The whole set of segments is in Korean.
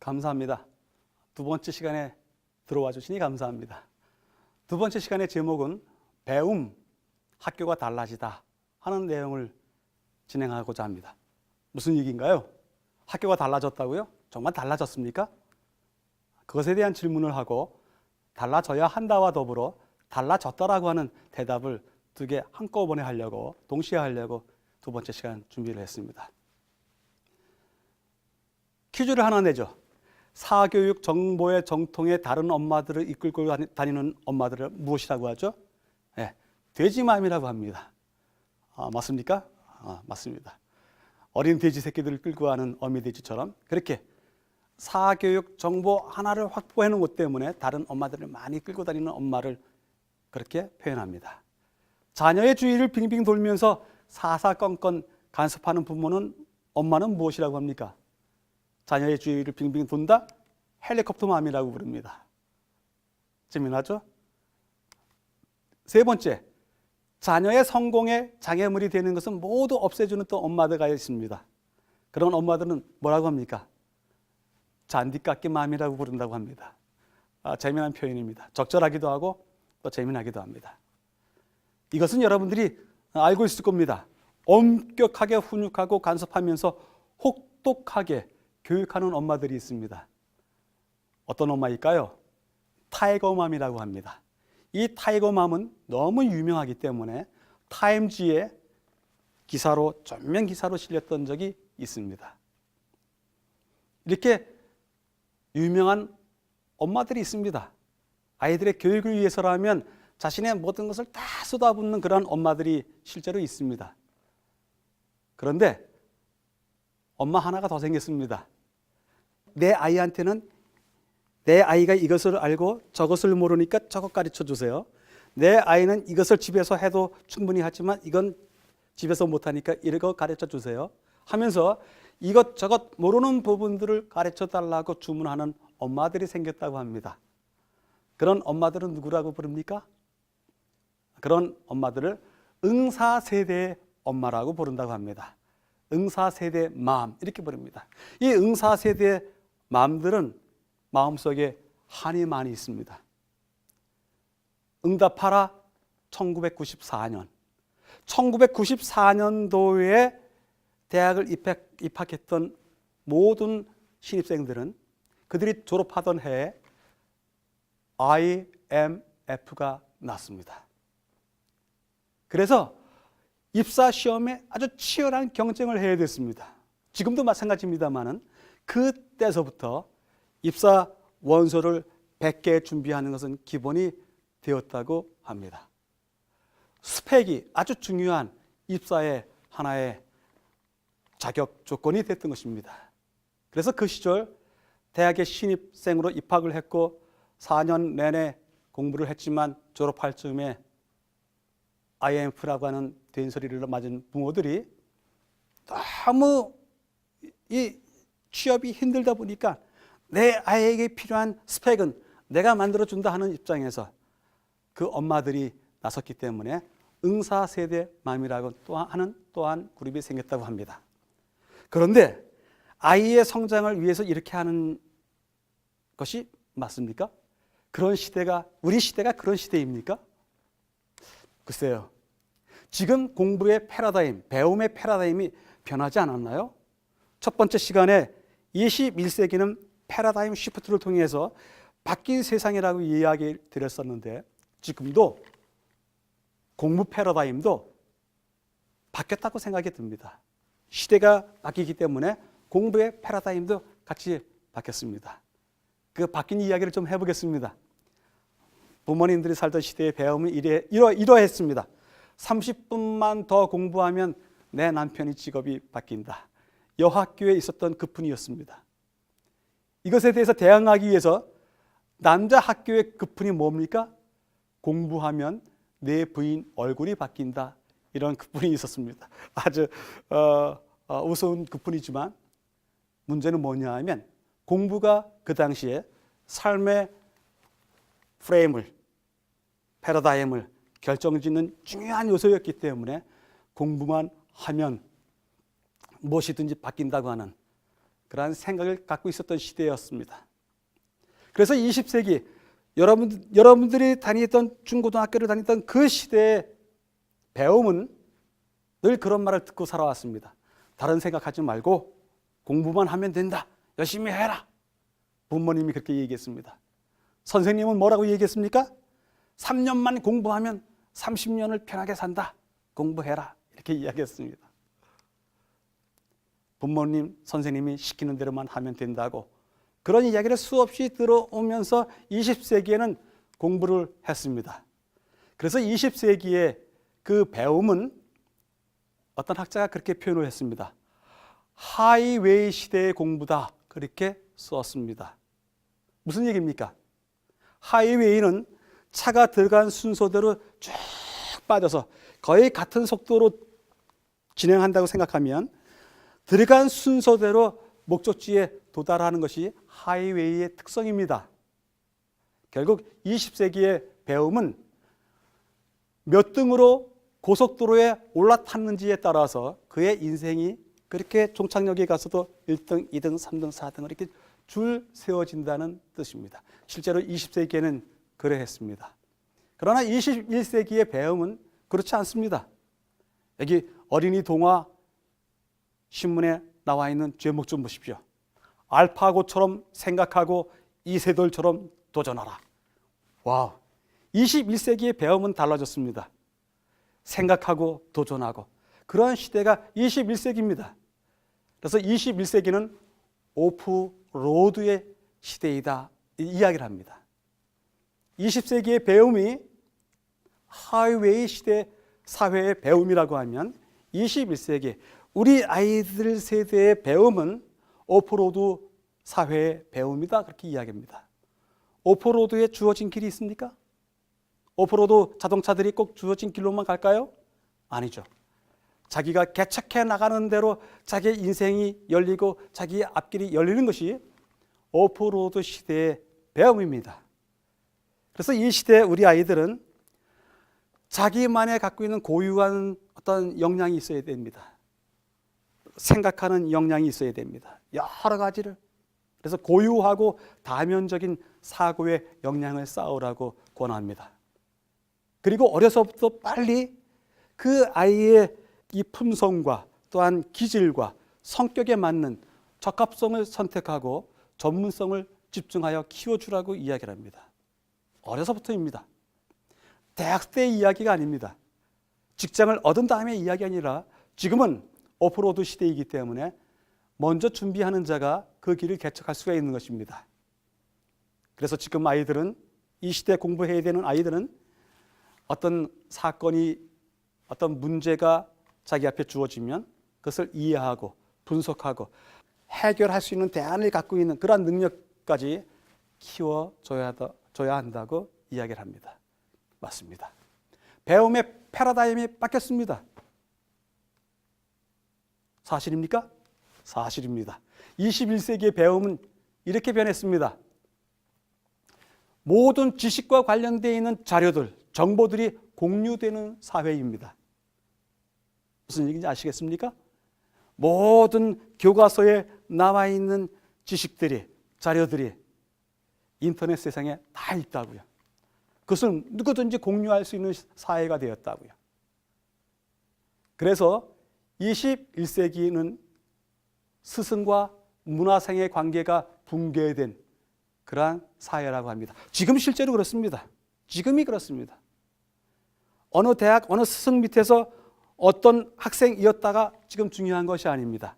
감사합니다. 두 번째 시간에 들어와 주시니 감사합니다. 두 번째 시간의 제목은 배움, 학교가 달라지다 하는 내용을 진행하고자 합니다. 무슨 얘기인가요? 학교가 달라졌다고요? 정말 달라졌습니까? 그것에 대한 질문을 하고 달라져야 한다와 더불어 달라졌다라고 하는 대답을 두 개 한꺼번에 하려고, 동시에 하려고 두 번째 시간 준비를 했습니다. 퀴즈를 하나 내죠. 사교육 정보의 정통에 다른 엄마들을 이끌고 다니는 엄마들을 무엇이라고 하죠? 네, 돼지맘이라고 합니다. 맞습니까? 맞습니다. 어린 돼지 새끼들을 끌고 가는 어미돼지처럼 그렇게 사교육 정보 하나를 확보해 놓은 것 때문에 다른 엄마들을 많이 끌고 다니는 엄마를 그렇게 표현합니다. 자녀의 주위를 빙빙 돌면서 사사건건 간섭하는 부모는, 엄마는 무엇이라고 합니까? 자녀의 주위를 빙빙 돈다? 헬리콥터 맘이라고 부릅니다. 재미나죠? 세 번째, 자녀의 성공에 장애물이 되는 것은 모두 없애주는 또 엄마들가 있습니다. 그런 엄마들은 뭐라고 합니까? 잔디깎기 맘이라고 부른다고 합니다. 재미난 표현입니다. 적절하기도 하고 또 재미나기도 합니다. 이것은 여러분들이 알고 있을 겁니다. 엄격하게 훈육하고 간섭하면서 혹독하게 교육하는 엄마들이 있습니다. 어떤 엄마일까요? 타이거맘이라고 합니다. 이 타이거맘은 너무 유명하기 때문에 타임지에 기사로, 전면 기사로 실렸던 적이 있습니다. 이렇게 유명한 엄마들이 있습니다. 아이들의 교육을 위해서라면 자신의 모든 것을 다 쏟아붓는 그런 엄마들이 실제로 있습니다. 그런데 엄마 하나가 더 생겼습니다. 내 아이한테는 내 아이가 이것을 알고 저것을 모르니까 저것 가르쳐 주세요. 내 아이는 이것을 집에서 해도 충분히 하지만 이건 집에서 못하니까 이거 가르쳐 주세요 하면서 이것저것 모르는 부분들을 가르쳐 달라고 주문하는 엄마들이 생겼다고 합니다. 그런 엄마들은 누구라고 부릅니까? 그런 엄마들을 응사세대의 엄마라고 부른다고 합니다. 응사세대 맘 이렇게 부릅니다. 이 응사세대의 맘들은 마음속에 한이 많이 있습니다. 응답하라 1994년 1994년도에 대학을 입학했던 모든 신입생들은 그들이 졸업하던 해에 IMF가 났습니다. 그래서 입사 시험에 아주 치열한 경쟁을 해야 됐습니다. 지금도 마찬가지입니다만은 그때서부터 입사 원서를 100개 준비하는 것은 기본이 되었다고 합니다. 스펙이 아주 중요한 입사의 하나의 자격 조건이 됐던 것입니다. 그래서 그 시절 대학의 신입생으로 입학을 했고 4년 내내 공부를 했지만 졸업할 즈음에 IMF라고 하는 된소리를 맞은 부모들이 너무 이 취업이 힘들다 보니까 내 아이에게 필요한 스펙은 내가 만들어준다 하는 입장에서 그 엄마들이 나섰기 때문에 응사세대 맘이라고 또한 그룹이 생겼다고 합니다. 그런데 아이의 성장을 위해서 이렇게 하는 것이 맞습니까? 그런 시대가, 우리 시대가 그런 시대입니까? 글쎄요. 지금 공부의 패러다임, 배움의 패러다임이 변하지 않았나요? 첫 번째 시간에 21세기는 패러다임 시프트를 통해서 바뀐 세상이라고 이야기 드렸었는데 지금도 공부 패러다임도 바뀌었다고 생각이 듭니다. 시대가 바뀌기 때문에 공부의 패러다임도 같이 바뀌었습니다. 그 바뀐 이야기를 좀 해보겠습니다. 부모님들이 살던 시대의 배움은 이러했습니다. 30분만 더 공부하면 내 남편이 직업이 바뀐다. 여학교에 있었던 그뿐이었습니다. 이것에 대해서 대항하기 위해서 남자 학교의 그뿐이 뭡니까? 공부하면 내 부인 얼굴이 바뀐다. 이런 그뿐이 있었습니다. 아주 우스운 그뿐이지만 문제는 뭐냐 하면 공부가 그 당시에 삶의 프레임을, 패러다임을 결정짓는 중요한 요소였기 때문에 공부만 하면 무엇이든지 바뀐다고 하는 그러한 생각을 갖고 있었던 시대였습니다. 그래서 20세기 여러분들이 다니던 중고등학교를 다니던 그 시대의 배움은 늘 그런 말을 듣고 살아왔습니다. 다른 생각하지 말고 공부만 하면 된다. 열심히 해라. 부모님이 그렇게 얘기했습니다. 선생님은 뭐라고 얘기했습니까? 3년만 공부하면 30년을 편하게 산다. 공부해라. 이렇게 이야기했습니다. 부모님, 선생님이 시키는 대로만 하면 된다고 그런 이야기를 수없이 들어오면서 20세기에는 공부를 했습니다. 그래서 20세기의 그 배움은 어떤 학자가 그렇게 표현을 했습니다. 하이웨이 시대의 공부다. 그렇게 썼습니다. 무슨 얘기입니까? 하이웨이는 차가 들어간 순서대로 쭉 빠져서 거의 같은 속도로 진행한다고 생각하면 들어간 순서대로 목적지에 도달하는 것이 하이웨이의 특성입니다. 결국 20세기의 배움은 몇 등으로 고속도로에 올라탔는지에 따라서 그의 인생이 그렇게 종착역에 가서도 1등, 2등, 3등, 4등 이렇게 줄 세워진다는 뜻입니다. 실제로 20세기에는 그래 했습니다. 그러나 21세기의 배움은 그렇지 않습니다. 여기 어린이 동화 신문에 나와 있는 제목 좀 보십시오. 알파고처럼 생각하고 이세돌처럼 도전하라. 와우. 21세기의 배움은 달라졌습니다. 생각하고 도전하고 그러한 시대가 21세기입니다. 그래서 21세기는 오프로드의 시대이다 이야기를 합니다. 20세기의 배움이 하이웨이 시대 사회의 배움이라고 하면 21세기 우리 아이들 세대의 배움은 오프로드 사회의 배움이다 그렇게 이야기합니다. 오프로드에 주어진 길이 있습니까? 오프로드 자동차들이 꼭 주어진 길로만 갈까요? 아니죠. 자기가 개척해 나가는 대로 자기의 인생이 열리고 자기의 앞길이 열리는 것이 오프로드 시대의 배움입니다. 그래서 이 시대에 우리 아이들은 자기만의 갖고 있는 고유한 어떤 역량이 있어야 됩니다. 생각하는 역량이 있어야 됩니다. 여러 가지를. 그래서 고유하고 다면적인 사고의 역량을 쌓으라고 권합니다. 그리고 어려서부터 빨리 그 아이의 이 품성과 또한 기질과 성격에 맞는 적합성을 선택하고 전문성을 집중하여 키워주라고 이야기를 합니다. 어려서부터입니다. 대학 때의 이야기가 아닙니다. 직장을 얻은 다음에 이야기가 아니라 지금은 오프로드 시대이기 때문에 먼저 준비하는 자가 그 길을 개척할 수가 있는 것입니다. 그래서 지금 아이들은 이 시대에 공부해야 되는 아이들은 어떤 사건이 어떤 문제가 자기 앞에 주어지면 그것을 이해하고 분석하고 해결할 수 있는 대안을 갖고 있는 그러한 능력까지 키워줘야 한다고 이야기를 합니다. 맞습니다. 배움의 패러다임이 바뀌었습니다. 사실입니까? 사실입니다. 21세기의 배움은 이렇게 변했습니다. 모든 지식과 관련되어 있는 자료들, 정보들이 공유되는 사회입니다. 무슨 얘기인지 아시겠습니까? 모든 교과서에 나와 있는 지식들이, 자료들이 인터넷 세상에 다 있다고요. 그것을 누구든지 공유할 수 있는 사회가 되었다고요. 그래서 21세기는 스승과 문화생의 관계가 붕괴된 그러한 사회라고 합니다. 지금 실제로 그렇습니다. 지금이 그렇습니다. 어느 대학, 어느 스승 밑에서 어떤 학생이었다가 지금 중요한 것이 아닙니다.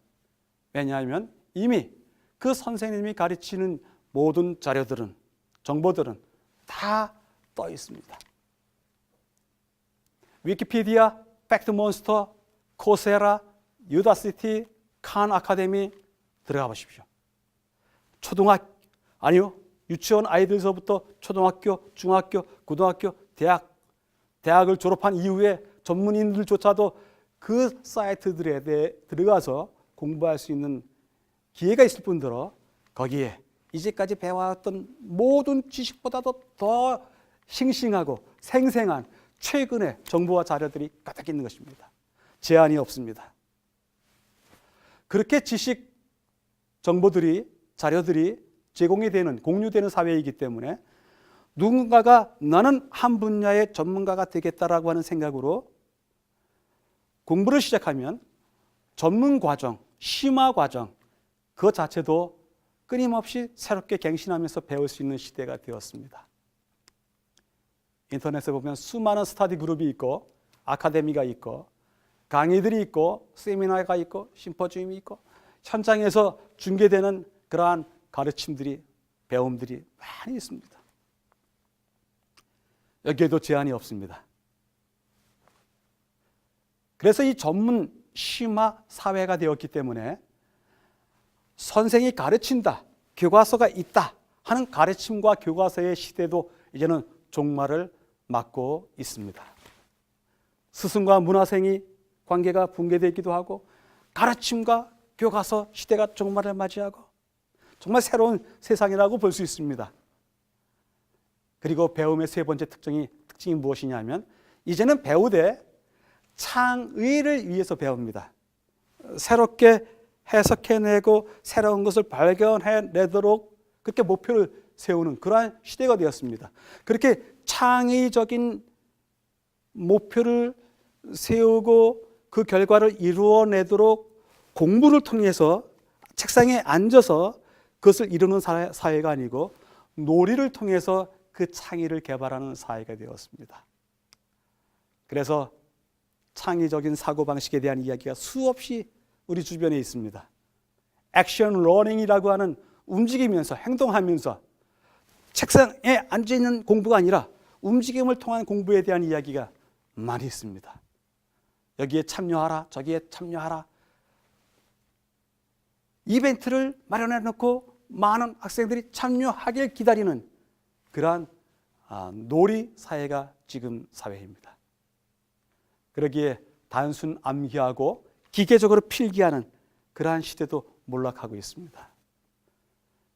왜냐하면 이미 그 선생님이 가르치는 모든 자료들은, 정보들은 다 떠 있습니다. 위키피디아, 팩트몬스터, 코세라, 유다시티, 칸 아카데미 들어가 보십시오. 유치원 아이들서부터 초등학교, 중학교, 고등학교, 대학을 졸업한 이후에 전문인들조차도 그 사이트들에 대해 들어가서 공부할 수 있는 기회가 있을 뿐더러 거기에 이제까지 배워왔던 모든 지식보다도 더 싱싱하고 생생한 최근의 정보와 자료들이 가득 있는 것입니다. 제한이 없습니다. 그렇게 지식 정보들이, 자료들이 제공이 되는, 공유되는 사회이기 때문에 누군가가 나는 한 분야의 전문가가 되겠다라고 하는 생각으로 공부를 시작하면 전문 과정, 심화 과정 그 자체도 끊임없이 새롭게 갱신하면서 배울 수 있는 시대가 되었습니다. 인터넷에 보면 수많은 스터디 그룹이 있고 아카데미가 있고 강의들이 있고 세미나가 있고 심포지움이 있고 현장에서 중계되는 그러한 가르침들이, 배움들이 많이 있습니다. 여기에도 제한이 없습니다. 그래서 이 전문 심화 사회가 되었기 때문에 선생이 가르친다, 교과서가 있다 하는 가르침과 교과서의 시대도 이제는 종말을 맞고 있습니다. 스승과 문화생이 관계가 붕괴되기도 하고 가르침과 교과서 시대가 종말을 맞이하고 정말 새로운 세상이라고 볼 수 있습니다. 그리고 배움의 세 번째 특징이 무엇이냐면 이제는 배우되 창의를 위해서 배웁니다. 새롭게 해석해내고 새로운 것을 발견해내도록 그렇게 목표를 세우는 그러한 시대가 되었습니다. 그렇게 창의적인 목표를 세우고 그 결과를 이루어내도록 공부를 통해서 책상에 앉아서 그것을 이루는 사회가 아니고 놀이를 통해서 그 창의를 개발하는 사회가 되었습니다. 그래서 창의적인 사고방식에 대한 이야기가 수없이 우리 주변에 있습니다. 액션 러닝이라고 하는 움직이면서 행동하면서 책상에 앉아있는 공부가 아니라 움직임을 통한 공부에 대한 이야기가 많이 있습니다. 여기에 참여하라, 저기에 참여하라. 이벤트를 마련해 놓고 많은 학생들이 참여하길 기다리는 그러한 놀이 사회가 지금 사회입니다. 그러기에 단순 암기하고 기계적으로 필기하는 그러한 시대도 몰락하고 있습니다.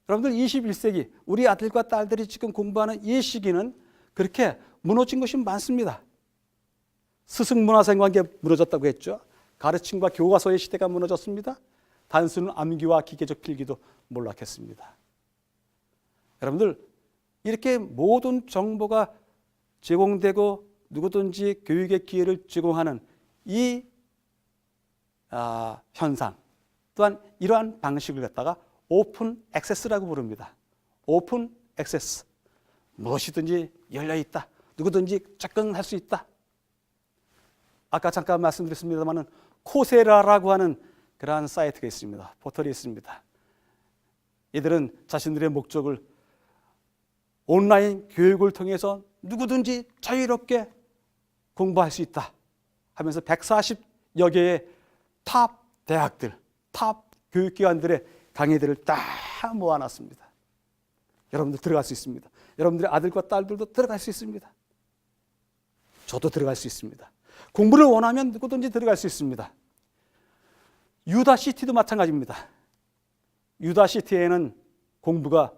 여러분들 21세기 우리 아들과 딸들이 지금 공부하는 이 시기는 그렇게 무너진 것이 많습니다. 스승문화생 관계 무너졌다고 했죠. 가르침과 교과서의 시대가 무너졌습니다. 단순 암기와 기계적 필기도 몰락했습니다. 여러분들 이렇게 모든 정보가 제공되고 누구든지 교육의 기회를 제공하는 이 현상 또한 이러한 방식을 갖다가 오픈 액세스라고 부릅니다. 오픈 액세스, 무엇이든지 열려있다, 누구든지 접근할 수 있다. 아까 잠깐 말씀드렸습니다만 코세라라고 하는 그러한 사이트가 있습니다. 포털이 있습니다. 이들은 자신들의 목적을 온라인 교육을 통해서 누구든지 자유롭게 공부할 수 있다 하면서 140여 개의 탑 대학들, 탑 교육기관들의 강의들을 다 모아놨습니다. 여러분들 들어갈 수 있습니다. 여러분들의 아들과 딸들도 들어갈 수 있습니다. 저도 들어갈 수 있습니다. 공부를 원하면 누구든지 들어갈 수 있습니다. 유다시티도 마찬가지입니다. 유다시티에는 공부가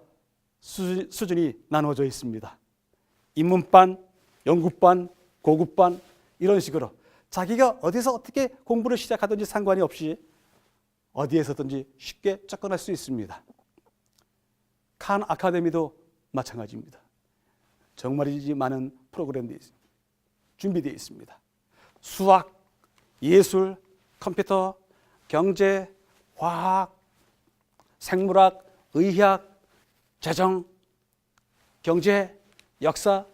수준이 나눠져 있습니다. 입문반, 연구반, 고급반 이런 식으로 자기가 어디서 어떻게 공부를 시작하든지 상관이 없이 어디에서든지 쉽게 접근할 수 있습니다. 칸 아카데미도 마찬가지입니다. 정말이지 많은 프로그램들이 준비되어 있습니다. 수학, 예술, 컴퓨터, 경제, 화학, 생물학, 의학, 재정, 경제, 역사,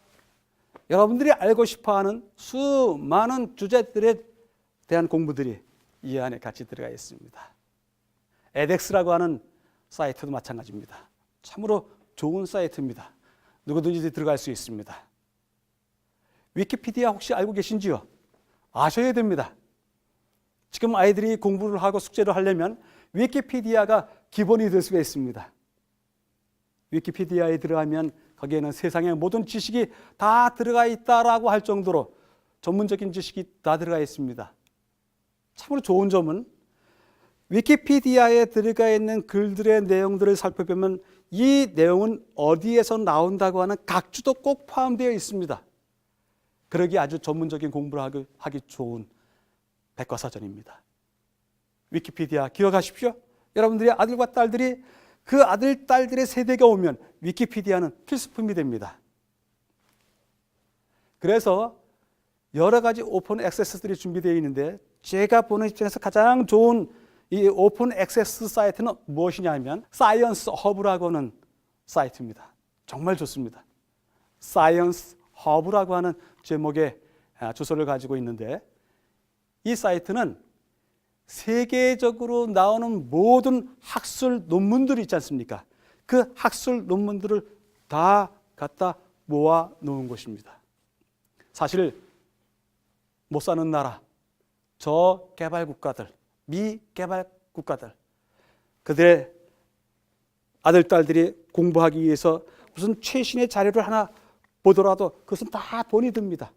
여러분들이 알고 싶어하는 수많은 주제들에 대한 공부들이 이 안에 같이 들어가 있습니다. 에덱스라고 하는 사이트도 마찬가지입니다. 참으로 좋은 사이트입니다. 누구든지 들어갈 수 있습니다. 위키피디아 혹시 알고 계신지요? 아셔야 됩니다. 지금 아이들이 공부를 하고 숙제를 하려면 위키피디아가 기본이 될 수가 있습니다. 위키피디아에 들어가면 거기에는 세상의 모든 지식이 다 들어가 있다라고 할 정도로 전문적인 지식이 다 들어가 있습니다. 참으로 좋은 점은 위키피디아에 들어가 있는 글들의 내용들을 살펴보면 이 내용은 어디에서 나온다고 하는 각주도 꼭 포함되어 있습니다. 그러기 아주 전문적인 공부를 하기 좋은 백과사전입니다. 위키피디아 기억하십시오. 여러분들의 아들과 딸들이 그 아들, 딸들의 세대가 오면 위키피디아는 필수품이 됩니다. 그래서 여러 가지 오픈 액세스들이 준비되어 있는데 제가 보는 입장에서 가장 좋은 이 오픈 액세스 사이트는 무엇이냐 하면 사이언스 허브라고 하는 사이트입니다. 정말 좋습니다. 사이언스 허브라고 하는 제목의 주소를 가지고 있는데 이 사이트는 세계적으로 나오는 모든 학술 논문들이 있지 않습니까? 그 학술 논문들을 다 갖다 모아 놓은 곳입니다. 사실 못 사는 나라, 저개발 국가들, 미개발 국가들, 그들의 아들, 딸들이 공부하기 위해서 무슨 최신의 자료를 하나 보더라도 그것은 다 돈이 듭니다.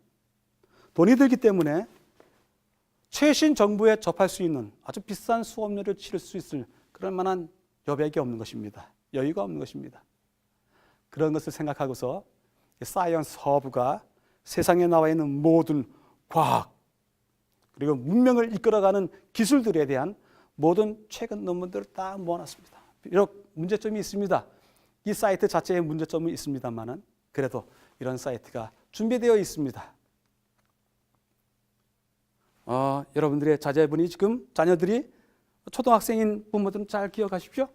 돈이 들기 때문에 최신 정보에 접할 수 있는 아주 비싼 수업료를 치를 수 있을 그런 만한 여백이 없는 것입니다. 여유가 없는 것입니다. 그런 것을 생각하고서 사이언스 허브가 세상에 나와 있는 모든 과학 그리고 문명을 이끌어가는 기술들에 대한 모든 최근 논문들을 다 모아놨습니다. 비록 문제점이 있습니다. 이 사이트 자체에 문제점이 있습니다만 그래도 이런 사이트가 준비되어 있습니다. 여러분들의 자제분이 지금 자녀들이 초등학생인 부모들은 잘 기억하십시오.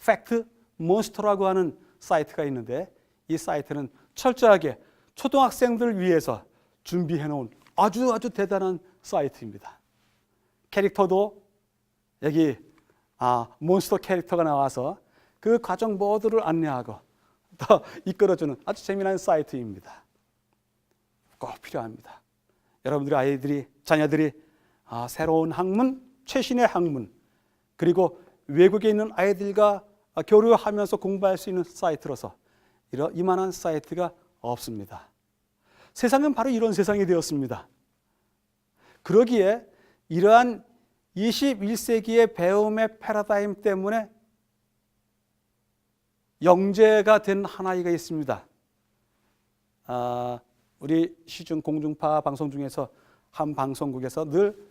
팩트 몬스터라고 하는 사이트가 있는데 이 사이트는 철저하게 초등학생들을 위해서 준비해 놓은 아주 대단한 사이트입니다. 캐릭터도 여기 몬스터 캐릭터가 나와서 그 과정 모두를 안내하고 또 이끌어주는 아주 재미난 사이트입니다. 꼭 필요합니다. 여러분들의 아이들이 자녀들이 새로운 학문, 최신의 학문 그리고 외국에 있는 아이들과 교류하면서 공부할 수 있는 사이트로서 이만한 사이트가 없습니다. 세상은 바로 이런 세상이 되었습니다. 그러기에 이러한 21세기의 배움의 패러다임 때문에 영재가 된 한 아이가 있습니다. 우리 시중 공중파 방송 중에서 한 방송국에서 늘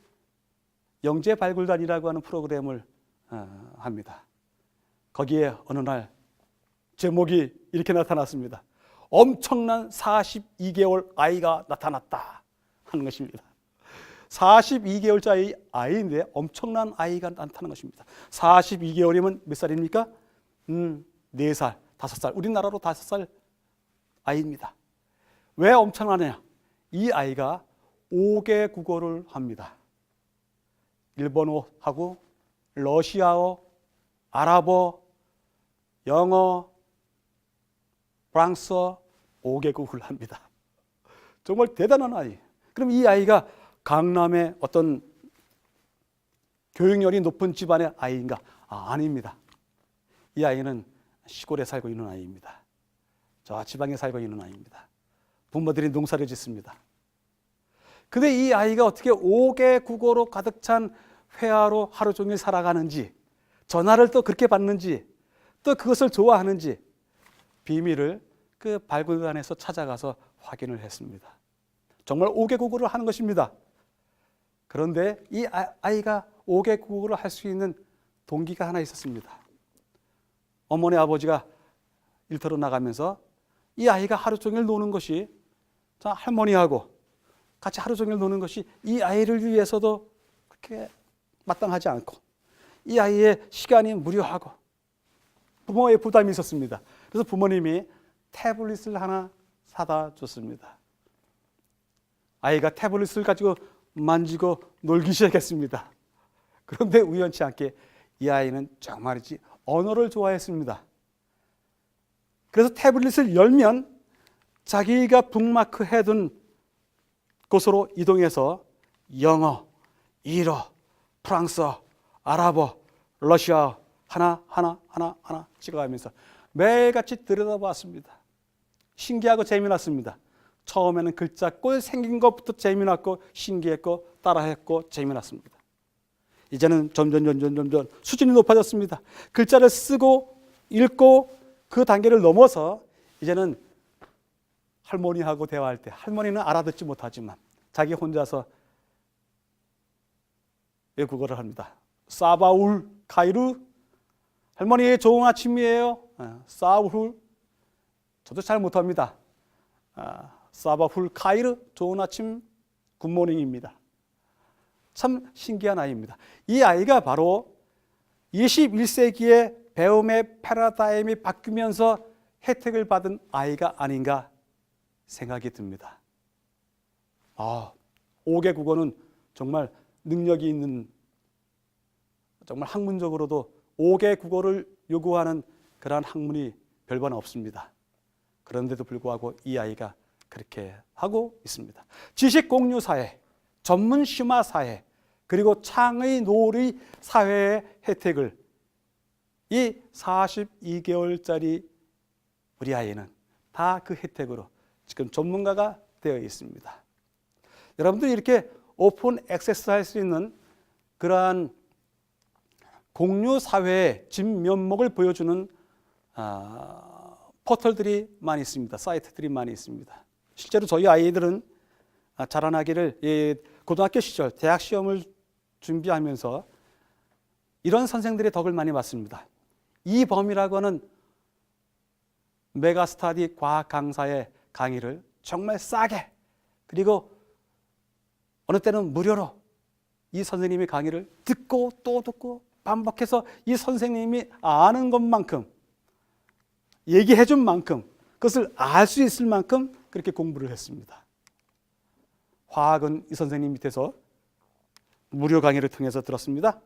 영재 발굴단이라고 하는 프로그램을 합니다. 거기에 어느 날 제목이 이렇게 나타났습니다. 엄청난 42개월 아이가 나타났다 하는 것입니다. 42개월짜리 아이인데 엄청난 아이가 나타난 것입니다. 42개월이면 몇 살입니까? 4살, 5살, 우리나라로 5살 아이입니다. 왜 엄청나냐? 이 아이가 5개 국어를 합니다. 일본어하고 러시아어, 아랍어, 영어, 프랑스어 5개국을 합니다. 정말 대단한 아이. 그럼 이 아이가 강남의 어떤 교육열이 높은 집안의 아이인가? 아닙니다. 이 아이는 시골에 살고 있는 아이입니다. 저 지방에 살고 있는 아이입니다. 부모들이 농사를 짓습니다. 근데 이 아이가 어떻게 5개 국어로 가득 찬 회화로 하루 종일 살아가는지, 전화를 또 그렇게 받는지, 또 그것을 좋아하는지 비밀을 그 발굴단에서 찾아가서 확인을 했습니다. 정말 5개 국어를 하는 것입니다. 그런데 이 아이가 5개 국어를 할 수 있는 동기가 하나 있었습니다. 어머니 아버지가 일터로 나가면서 이 아이가 하루 종일 노는 것이 할머니하고 같이 하루 종일 노는 것이 이 아이를 위해서도 그렇게 마땅하지 않고 이 아이의 시간이 무료하고 부모의 부담이 있었습니다. 그래서 부모님이 태블릿을 하나 사다 줬습니다. 아이가 태블릿을 가지고 만지고 놀기 시작했습니다. 그런데 우연치 않게 이 아이는 정말이지 언어를 좋아했습니다. 그래서 태블릿을 열면 자기가 북마크 해둔 곳으로 이동해서 영어, 일어, 프랑스어, 아랍어, 러시아어 하나 찍어가면서 매일같이 들여다봤습니다. 신기하고 재미났습니다. 처음에는 글자 꼴 생긴 것부터 재미났고 신기했고 따라했고 재미났습니다. 이제는 점점 수준이 높아졌습니다. 글자를 쓰고 읽고 그 단계를 넘어서 이제는 할머니하고 대화할 때 할머니는 알아듣지 못하지만 자기 혼자서 외국어를 합니다. 사바울 카이루 할머니 좋은 아침이에요. 사우훌. 저도 잘 못합니다. 사바훌 카이르. 좋은 아침 굿모닝입니다. 참 신기한 아이입니다. 이 아이가 바로 21세기의 배움의 패러다임이 바뀌면서 혜택을 받은 아이가 아닌가 생각이 듭니다. 5개 국어는 정말 능력이 있는, 정말 학문적으로도 5개 국어를 요구하는 그러한 학문이 별반 없습니다. 그런데도 불구하고 이 아이가 그렇게 하고 있습니다. 지식 공유 사회, 전문 심화 사회, 그리고 창의 놀의 사회의 혜택을 이 42개월짜리 우리 아이는 다 그 혜택으로 지금 전문가가 되어 있습니다. 여러분들이 이렇게 오픈 액세스 할 수 있는 그러한 공유 사회의 진면목을 보여주는 포털들이 많이 있습니다. 사이트들이 많이 있습니다. 실제로 저희 아이들은 자라나기를 고등학교 시절 대학 시험을 준비하면서 이런 선생들의 덕을 많이 봤습니다. 이범이라고 하는 메가스터디 과학 강사의 강의를 정말 싸게, 그리고 어느 때는 무료로 이 선생님의 강의를 듣고 또 듣고 반복해서 이 선생님이 아는 것만큼, 얘기해 준 만큼, 그것을 알 수 있을 만큼 그렇게 공부를 했습니다. 화학은 이 선생님 밑에서 무료 강의를 통해서 들었습니다.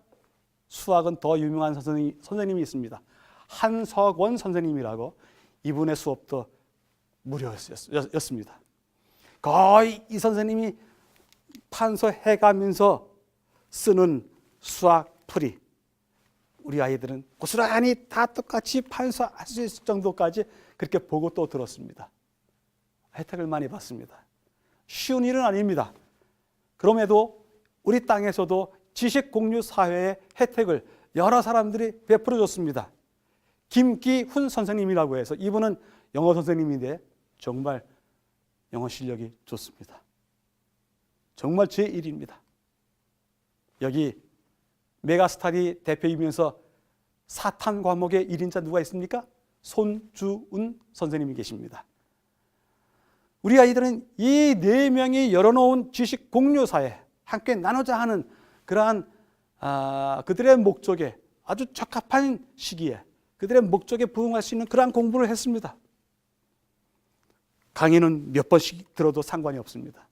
수학은 더 유명한 선생님이 있습니다. 한석원 선생님이라고, 이분의 수업도 무료였습니다. 거의 이 선생님이 판서해가면서 쓰는 수학풀이 우리 아이들은 고스란히 다 똑같이 판서할 수 있을 정도까지 그렇게 보고 또 들었습니다. 혜택을 많이 받습니다. 쉬운 일은 아닙니다. 그럼에도 우리 땅에서도 지식 공유 사회의 혜택을 여러 사람들이 베풀어 줬습니다. 김기훈 선생님이라고 해서, 이분은 영어 선생님인데 정말 영어 실력이 좋습니다. 정말 제1입니다. 여기 메가스터디 대표이면서 사탄 과목의 1인자 누가 있습니까? 손주은 선생님이 계십니다. 우리 아이들은 이 4명이 열어놓은 지식 공유 사회, 함께 나누자 하는 그러한 그들의 목적에 아주 적합한 시기에 그들의 목적에 부응할 수 있는 그러한 공부를 했습니다. 강의는 몇 번씩 들어도 상관이 없습니다.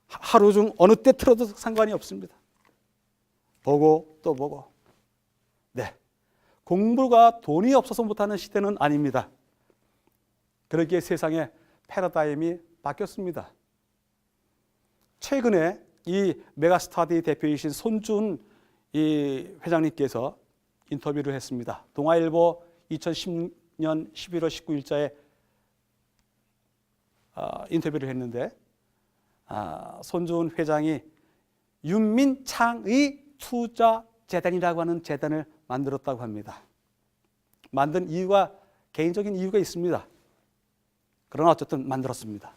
하루 중 어느 때 틀어도 상관이 없습니다. 보고 또 보고. 네, 공부가 돈이 없어서 못하는 시대는 아닙니다. 그러기에 세상의 패러다임이 바뀌었습니다. 최근에 이 메가스터디 대표이신 손준 이 회장님께서 인터뷰를 했습니다. 동아일보 2010년 11월 19일자에 인터뷰를 했는데, 손준 회장이 윤민창의 투자재단이라고 하는 재단을 만들었다고 합니다. 만든 이유가 개인적인 이유가 있습니다. 그러나 어쨌든 만들었습니다.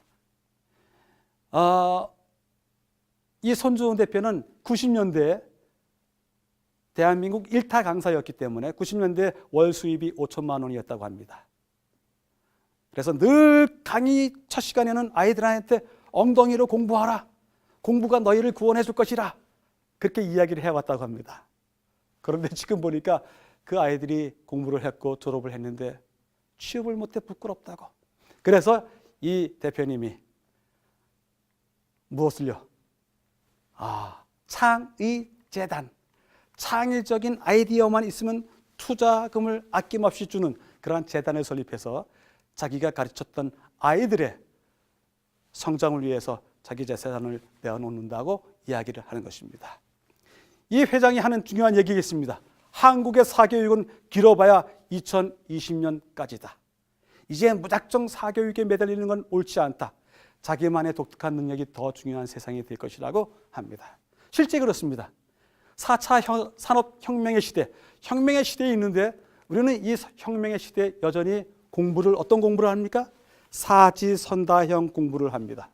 이 손준 대표는 90년대에 대한민국 1타 강사였기 때문에 90년대 월 수입이 5천만 원이었다고 합니다. 그래서 늘 강의 첫 시간에는 아이들한테 엉덩이로 공부하라, 공부가 너희를 구원해 줄 것이라, 그렇게 이야기를 해왔다고 합니다. 그런데 지금 보니까 그 아이들이 공부를 했고 졸업을 했는데 취업을 못해 부끄럽다고. 그래서 이 대표님이 무엇을요? 창의재단, 창의적인 아이디어만 있으면 투자금을 아낌없이 주는 그러한 재단을 설립해서 자기가 가르쳤던 아이들의 성장을 위해서 자기 재산을 내어놓는다고 이야기를 하는 것입니다. 이 회장이 하는 중요한 얘기가 있습니다. 한국의 사교육은 길어봐야 2020년까지다. 이제 무작정 사교육에 매달리는 건 옳지 않다. 자기만의 독특한 능력이 더 중요한 세상이 될 것이라고 합니다. 실제 그렇습니다. 4차 산업혁명의 시대, 혁명의 시대에 있는데 우리는 이 혁명의 시대에 여전히 공부를, 어떤 공부를 합니까? 사지선다형 공부를 합니다.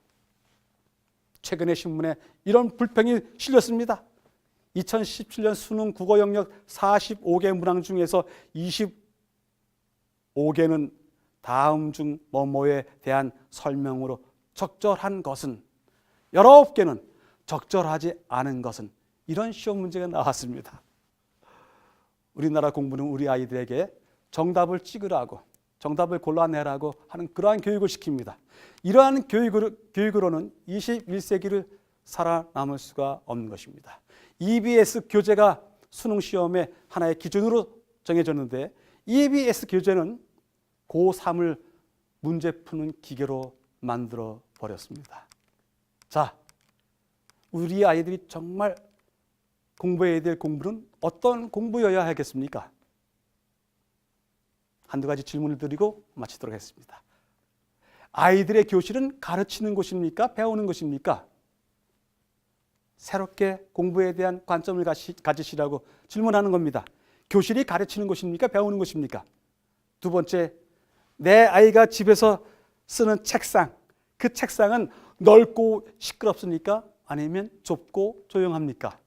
최근에 신문에 이런 불평이 실렸습니다. 2017년 수능 국어 영역 45개 문항 중에서 25개는 다음 중 뭐뭐에 대한 설명으로 적절한 것은, 19개는 적절하지 않은 것은, 이런 시험 문제가 나왔습니다. 우리나라 공부는 우리 아이들에게 정답을 찍으라고, 정답을 골라내라고 하는 그러한 교육을 시킵니다. 이러한 교육으로는 21세기를 살아남을 수가 없는 것입니다. EBS 교재가 수능 시험의 하나의 기준으로 정해졌는데, EBS 교재는 고3을 문제 푸는 기계로 만들어 버렸습니다. 자, 우리 아이들이 정말 공부해야 될 공부는 어떤 공부여야 하겠습니까? 한두 가지 질문을 드리고 마치도록 하겠습니다. 아이들의 교실은 가르치는 곳입니까? 배우는 곳입니까? 새롭게 공부에 대한 관점을 가지시라고 질문하는 겁니다. 교실이 가르치는 곳입니까? 배우는 곳입니까? 두 번째, 내 아이가 집에서 쓰는 책상, 그 책상은 넓고 시끄럽습니까? 아니면 좁고 조용합니까?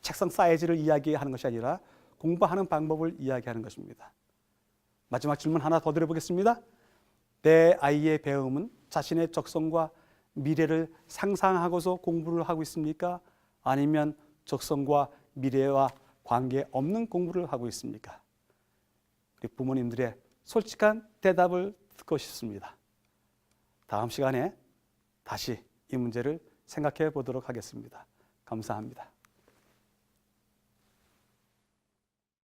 책상 사이즈를 이야기하는 것이 아니라 공부하는 방법을 이야기하는 것입니다. 마지막 질문 하나 더 드려보겠습니다. 내 아이의 배움은 자신의 적성과 미래를 상상하고서 공부를 하고 있습니까? 아니면 적성과 미래와 관계없는 공부를 하고 있습니까? 우리 부모님들의 솔직한 대답을 듣고 싶습니다. 다음 시간에 다시 이 문제를 생각해 보도록 하겠습니다. 감사합니다.